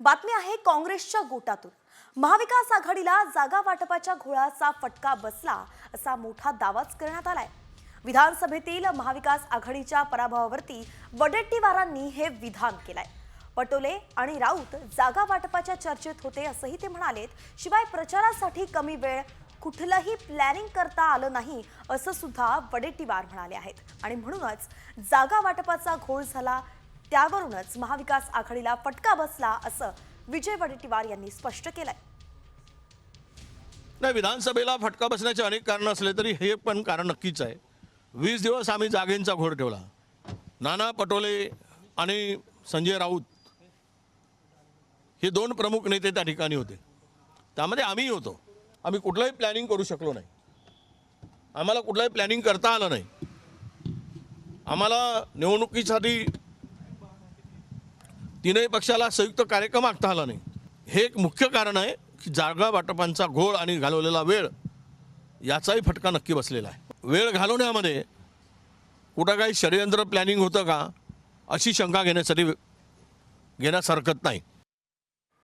बातमी आहे काँग्रेसच्या गोटातून। महाविकास आघाडीला जागा वाटपाच्या घोळाचा फटका बसला असा मोठा दावाच करण्यात आलाय। विधानसभेतील महाविकास आघाडीच्या पराभवावरती वडेट्टीवारांनी हे विधान केलंय। पटोले आणि राऊत जागा वाटपाच्या चर्चेत होते असंही ते म्हणालेत। शिवाय प्रचारासाठी कमी वेळ कुठलंही प्लॅनिंग करता आलं नाही असं सुद्धा वडेट्टीवार म्हणाले आहेत आणि म्हणूनच जागा वाटपाचा घोळ झाला, त्यावरूनच महाविकास आघाडीला फटका बसला असं विजय वडेट्टीवार यांनी स्पष्ट केलंय। नाही, विधानसभेला फटका बसण्याचे अनेक कारण असले तरी हे पण कारण नक्कीच आहे। 20 दिवस आम्ही जागेंचा घोळ ठेवला। नाना पटोले आणि संजय राऊत हे दोन प्रमुख नेते त्या ठिकाणी होते, त्यामध्ये आम्ही होतो। आम्ही कुठलंही प्लॅनिंग करू शकलो नाही, आम्हाला कुठलंही प्लॅनिंग करता आलं नाही। आम्हाला निवडणुकीसाठी तीनही पक्षाला संयुक्त कार्यक्रम आखता आला नाही। हे एक मुख्य कारण आहे की जागा वाटपांचा घोळ आणि घालवलेला वेळ याचाही फटका नक्की बसलेला आहे। वेळ घालवण्यामध्ये कुठं काही षडयंत्र प्लॅनिंग होतं का अशी शंका घेण्यास हरकत नाही।